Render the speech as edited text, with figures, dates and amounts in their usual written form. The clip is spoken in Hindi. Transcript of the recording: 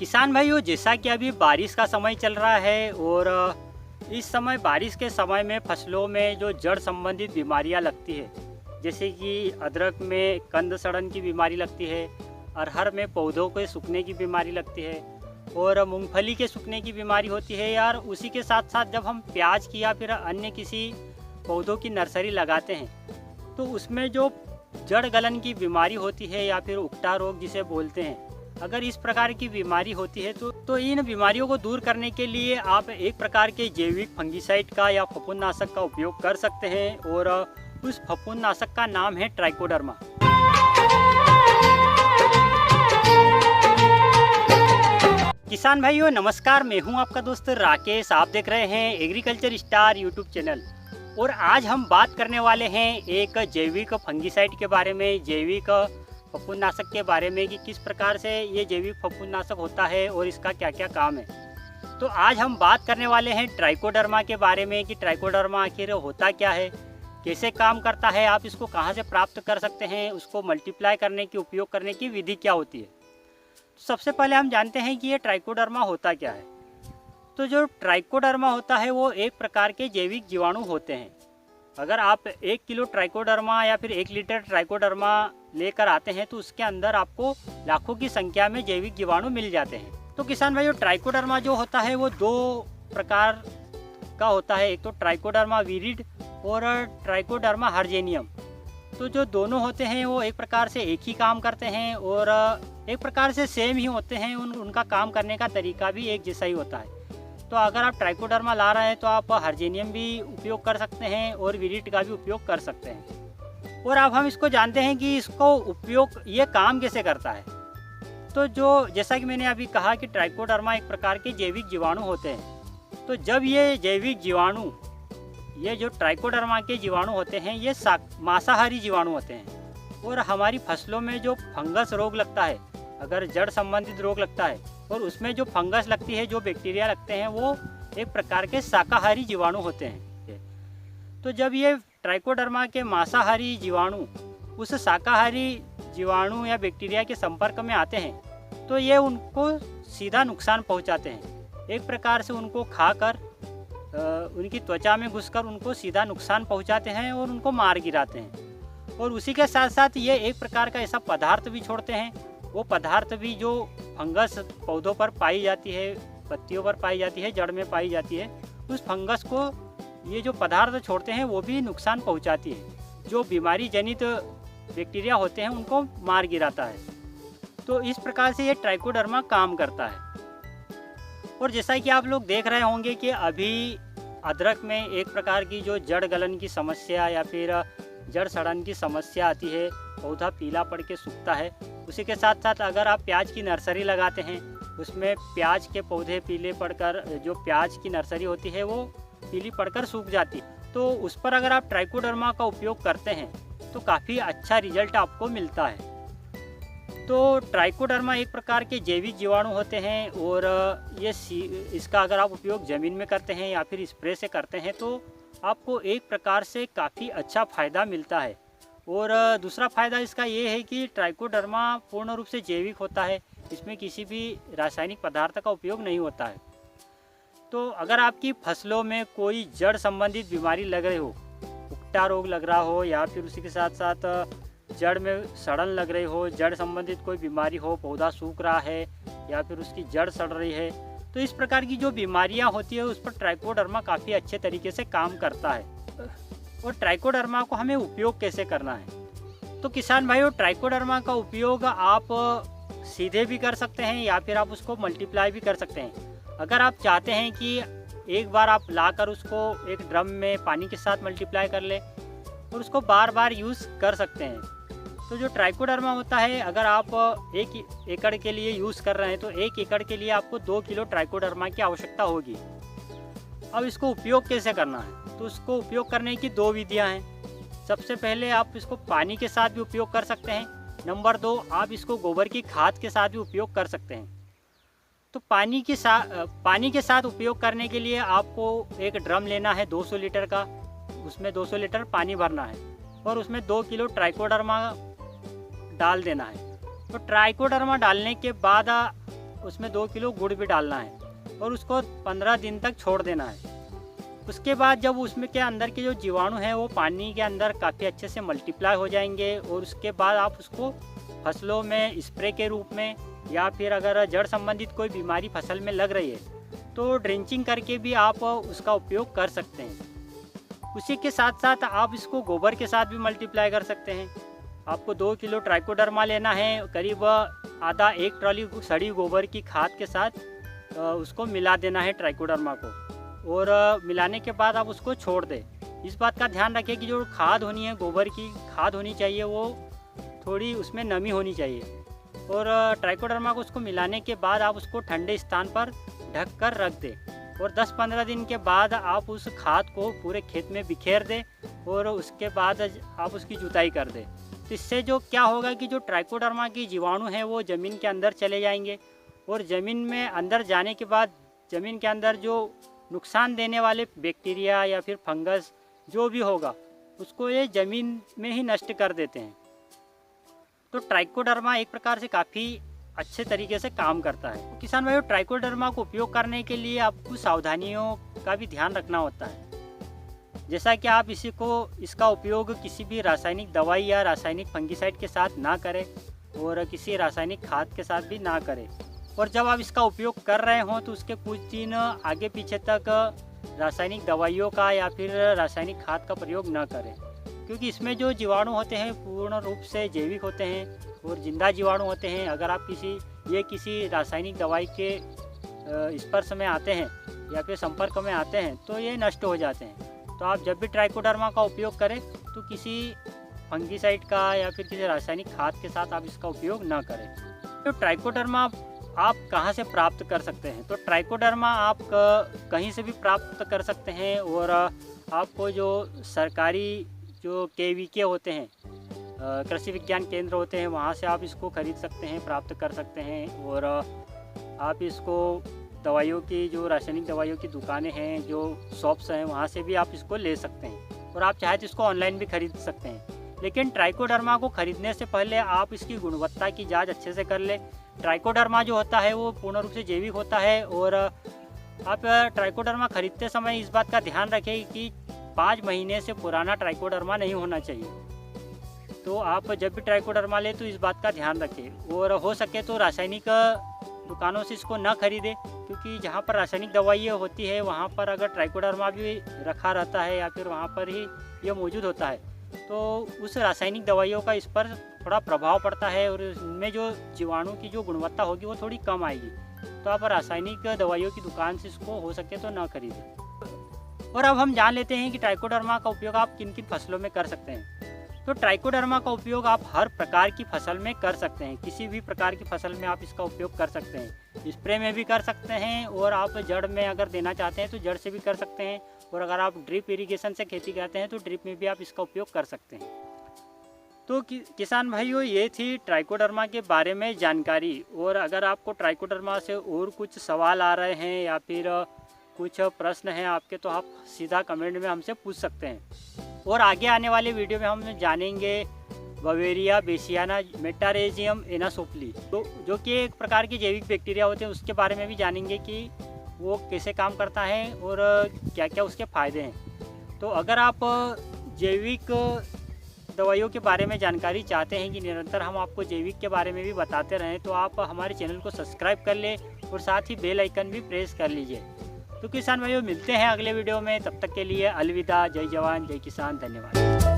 किसान भाइयों, जैसा कि अभी बारिश का समय चल रहा है और इस समय बारिश के समय में फसलों में जो जड़ संबंधित बीमारियां लगती है, जैसे कि अदरक में कंद सड़न की बीमारी लगती है, अरहर में पौधों के सूखने की बीमारी लगती है और मूंगफली के सूखने की बीमारी होती है यार। उसी के साथ साथ जब हम प्याज की या फिर अन्य किसी पौधों की नर्सरी लगाते हैं तो उसमें जो जड़ गलन की बीमारी होती है या फिर उकटा रोग जिसे बोलते हैं, अगर इस प्रकार की बीमारी होती है तो इन बीमारियों को दूर करने के लिए आप एक प्रकार के जैविक फंगिसाइड का या फफूंदनाशक का उपयोग कर सकते हैं और उस फफूंदनाशक का नाम है ट्राइकोडर्मा। किसान भाइयों नमस्कार, मैं हूं आपका दोस्त राकेश। आप देख रहे हैं एग्रीकल्चर स्टार यूट्यूब चैनल और आज हम बात करने वाले हैं एक जैविक फंगिसाइड के बारे में, जैविक फफूंदनाशक के बारे में कि किस प्रकार से ये जैविक फफूंदनाशक होता है और इसका क्या क्या काम है। तो आज हम बात करने वाले हैं ट्राइकोडर्मा के बारे में कि ट्राइकोडर्मा आखिर होता क्या है, कैसे काम करता है, आप इसको कहाँ से प्राप्त कर सकते हैं, उसको मल्टीप्लाई करने की उपयोग करने की विधि क्या होती है। तो सबसे पहले हम जानते हैं कि ये ट्राइकोडर्मा होता क्या है। तो जो ट्राइकोडर्मा होता है वो एक प्रकार के जैविक जीवाणु होते हैं। अगर आप 1 किलो ट्राइकोडर्मा या फिर 1 लीटर ट्राइकोडर्मा लेकर आते हैं तो उसके अंदर आपको लाखों की संख्या में जैविक जीवाणु मिल जाते हैं। तो किसान भाइयों, ट्राइकोडर्मा जो होता है वो 2 प्रकार का होता है, एक तो ट्राइकोडर्मा विरिड और ट्राइकोडर्मा हर्जेनियम। तो जो दोनों होते हैं वो एक प्रकार से एक ही काम करते हैं और एक प्रकार से सेम ही होते हैं, उनका काम करने का तरीका भी एक जैसा ही होता है। तो अगर आप ट्राइकोडर्मा ला रहे हैं तो आप हर्जेनियम भी उपयोग कर सकते हैं और विरिड का भी उपयोग कर सकते हैं। और अब हम इसको जानते हैं कि इसको उपयोग ये काम कैसे करता है। तो जो जैसा कि मैंने अभी कहा कि ट्राइकोडर्मा एक प्रकार के जैविक जीवाणु होते हैं। तो जब ये जैविक जीवाणु, ये जो ट्राइकोडर्मा के जीवाणु होते हैं ये मांसाहारी जीवाणु होते हैं और हमारी फसलों में जो फंगस रोग लगता है, अगर जड़ संबंधित रोग लगता है और उसमें जो फंगस लगती है, जो बैक्टीरिया लगते हैं, वो एक प्रकार के शाकाहारी जीवाणु होते हैं। तो जब ये ट्राइकोडर्मा के मांसाहारी जीवाणु उस शाकाहारी जीवाणु या बैक्टीरिया के संपर्क में आते हैं तो ये उनको सीधा नुकसान पहुंचाते हैं। एक प्रकार से उनको खाकर उनकी त्वचा में घुसकर उनको सीधा नुकसान पहुंचाते हैं और उनको मार गिराते हैं। और उसी के साथ साथ ये एक प्रकार का ऐसा पदार्थ भी छोड़ते हैं, वो पदार्थ भी जो फंगस पौधों पर पाई जाती है, पत्तियों पर पाई जाती है, जड़ में पाई जाती है, उस फंगस को ये जो पदार्थ छोड़ते हैं वो भी नुकसान पहुंचाती है। जो बीमारी जनित बैक्टीरिया होते हैं उनको मार गिराता है। तो इस प्रकार से ये ट्राइकोडर्मा काम करता है। और जैसा कि आप लोग देख रहे होंगे कि अभी अदरक में एक प्रकार की जो जड़ गलन की समस्या या फिर जड़ सड़न की समस्या आती है, पौधा पीला पड़ के सूखता है। उसी के साथ साथ अगर आप प्याज की नर्सरी लगाते हैं, उसमें प्याज के पौधे पीले पड़कर, जो प्याज की नर्सरी होती है वो पीली पड़कर सूख जाती है। तो उस पर अगर आप ट्राइकोडर्मा का उपयोग करते हैं तो काफ़ी अच्छा रिजल्ट आपको मिलता है। तो ट्राइकोडर्मा एक प्रकार के जैविक जीवाणु होते हैं और ये इसका अगर आप उपयोग ज़मीन में करते हैं या फिर स्प्रे से करते हैं तो आपको एक प्रकार से काफ़ी अच्छा फ़ायदा मिलता है। और दूसरा फ़ायदा इसका ये है कि ट्राइकोडर्मा पूर्ण रूप से जैविक होता है, इसमें किसी भी रासायनिक पदार्थ का उपयोग नहीं होता है। तो अगर आपकी फसलों में कोई जड़ संबंधित बीमारी लग रही हो, उकटा रोग लग रहा हो या फिर उसी के साथ साथ जड़ में सड़न लग रही हो, जड़ संबंधित कोई बीमारी हो, पौधा सूख रहा है या फिर उसकी जड़ सड़ रही है, तो इस प्रकार की जो बीमारियां होती है उस पर ट्राइकोडर्मा काफ़ी अच्छे तरीके से काम करता है। और ट्राइकोडर्मा को हमें उपयोग कैसे करना है। तो किसान भाइयों, ट्राइकोडर्मा का उपयोग आप सीधे भी कर सकते हैं या फिर आप उसको मल्टीप्लाई भी कर सकते हैं। अगर आप चाहते हैं कि एक बार आप लाकर उसको एक ड्रम में पानी के साथ मल्टीप्लाई कर ले और उसको बार बार यूज़ कर सकते हैं। तो जो ट्राइकोडर्मा होता है, अगर आप 1 एकड़ के लिए यूज़ कर रहे हैं तो 1 एकड़ के लिए आपको 2 किलो ट्राइकोडर्मा की आवश्यकता होगी। अब इसको उपयोग कैसे करना है, तो उसको उपयोग करने की 2 विधियां हैं। सबसे पहले आप इसको पानी के साथ भी उपयोग कर सकते हैं। नंबर 2, आप इसको गोबर की खाद के साथ भी उपयोग कर सकते हैं। तो पानी के साथ उपयोग करने के लिए आपको एक ड्रम लेना है 200 लीटर का, उसमें 200 लीटर पानी भरना है और उसमें 2 किलो ट्राइकोडर्मा डाल देना है। तो ट्राइकोडर्मा डालने के बाद उसमें 2 किलो गुड़ भी डालना है और उसको 15 दिन तक छोड़ देना है। उसके बाद जब उसमें के अंदर के जो जीवाणु हैं वो पानी के अंदर काफ़ी अच्छे से मल्टीप्लाई हो जाएंगे और उसके बाद आप उसको फसलों में स्प्रे के रूप में या फिर अगर जड़ संबंधित कोई बीमारी फसल में लग रही है तो ड्रेंचिंग करके भी आप उसका उपयोग कर सकते हैं। उसी के साथ साथ आप इसको गोबर के साथ भी मल्टीप्लाई कर सकते हैं। आपको 2 किलो ट्राइकोडर्मा लेना है, करीब आधा 1 ट्रॉली सड़ी गोबर की खाद के साथ उसको मिला देना है ट्राइकोडर्मा को, और मिलाने के बाद आप उसको छोड़ दें। इस बात का ध्यान रखें कि जो खाद होनी है, गोबर की खाद होनी चाहिए, वो थोड़ी उसमें नमी होनी चाहिए। और ट्राइकोडर्मा को उसको मिलाने के बाद आप उसको ठंडे स्थान पर ढक कर रख दें और 10-15 दिन के बाद आप उस खाद को पूरे खेत में बिखेर दें और उसके बाद आप उसकी जुताई कर दें। तो इससे जो क्या होगा कि जो ट्राइकोडर्मा की जीवाणु हैं वो ज़मीन के अंदर चले जाएंगे और ज़मीन में अंदर जाने के बाद ज़मीन के अंदर जो नुकसान देने वाले बैक्टीरिया या फिर फंगस जो भी होगा उसको ये ज़मीन में ही नष्ट कर देते हैं। तो ट्राइकोडर्मा एक प्रकार से काफ़ी अच्छे तरीके से काम करता है। तो किसान भाइयों, ट्राइकोडर्मा को उपयोग करने के लिए आपको सावधानियों का भी ध्यान रखना होता है। जैसा कि आप इसका उपयोग किसी भी रासायनिक दवाई या रासायनिक फंगिसाइड के साथ ना करें और किसी रासायनिक खाद के साथ भी ना करें। और जब आप इसका उपयोग कर रहे हों तो उसके कुछ दिन आगे पीछे तक रासायनिक दवाइयों का या फिर रासायनिक खाद का प्रयोग न करें, क्योंकि इसमें जो जीवाणु होते हैं पूर्ण रूप से जैविक होते हैं और जिंदा जीवाणु होते हैं। अगर आप किसी रासायनिक दवाई के स्पर्श में आते हैं या फिर संपर्क में आते हैं तो ये नष्ट हो जाते हैं। तो आप जब भी ट्राइकोडर्मा का उपयोग करें तो किसी फंगिसाइड का या फिर किसी रासायनिक खाद के साथ आप इसका उपयोग ना करें। तो ट्राइकोडर्मा आप कहाँ से प्राप्त कर सकते हैं? तो ट्राइकोडर्मा आप कहीं से भी प्राप्त कर सकते हैं और आपको जो सरकारी जो KVK होते हैं, कृषि विज्ञान केंद्र होते हैं, वहाँ से आप इसको खरीद सकते हैं, प्राप्त कर सकते हैं। और आप इसको दवाइयों की जो रासायनिक दवाइयों की दुकानें हैं, जो शॉप्स हैं, वहाँ से भी आप इसको ले सकते हैं और आप चाहे तो इसको ऑनलाइन भी खरीद सकते हैं। लेकिन ट्राइकोडर्मा को खरीदने से पहले आप इसकी गुणवत्ता की जांच अच्छे से कर लें। ट्राइकोडर्मा जो होता है वो पूर्ण रूप से जैविक होता है और आप ट्राइकोडर्मा खरीदते समय इस बात का ध्यान रखें कि 5 महीने से पुराना ट्राइकोडर्मा नहीं होना चाहिए। तो आप जब भी ट्राइकोडर्मा लें तो इस बात का ध्यान रखें और हो सके तो रासायनिक दुकानों से इसको ना खरीदें, क्योंकि जहाँ पर रासायनिक दवाइयाँ होती है वहाँ पर अगर ट्राइकोडर्मा भी रखा रहता है या फिर वहाँ पर ही ये मौजूद होता है तो उस रासायनिक दवाइयों का इस पर थोड़ा प्रभाव पड़ता है और इनमें जो जीवाणु की जो गुणवत्ता होगी वो थोड़ी कम आएगी। तो आप रासायनिक दवाइयों की दुकान से इसको हो सके तो ना खरीदें। और अब हम जान लेते हैं कि ट्राइकोडर्मा का उपयोग आप किन किन फसलों में कर सकते हैं। तो ट्राइकोडर्मा का उपयोग आप हर प्रकार की फसल में कर सकते हैं। किसी भी प्रकार की फसल में आप इसका उपयोग कर सकते हैं। स्प्रे में भी कर सकते हैं और आप जड़ में अगर देना चाहते हैं तो जड़ से भी कर सकते हैं। और अगर आप ड्रिप इरिगेशन से खेती करते हैं तो ड्रिप में भी आप इसका उपयोग कर सकते हैं। तो किसान भाइयों, ये थी ट्राइकोडर्मा के बारे में जानकारी। और अगर आपको ट्राइकोडर्मा से और कुछ सवाल आ रहे हैं या फिर कुछ प्रश्न हैं आपके तो आप सीधा कमेंट में हमसे पूछ सकते हैं। और आगे आने वाले वीडियो में हम जानेंगे बवेरिया बेसियाना मेटारेजियम एनासोप्ली, तो जो कि एक प्रकार की जैविक बैक्टीरिया होते हैं, उसके बारे में भी जानेंगे कि वो कैसे काम करता है और क्या क्या उसके फ़ायदे हैं। तो अगर आप जैविक दवाइयों के बारे में जानकारी चाहते हैं कि निरंतर हम आपको जैविक के बारे में भी बताते रहें तो आप हमारे चैनल को सब्सक्राइब कर लें और साथ ही बेल आइकन भी प्रेस कर लीजिए। तो किसान भाइयों, मिलते हैं अगले वीडियो में। तब तक के लिए अलविदा। जय जवान जय किसान। धन्यवाद।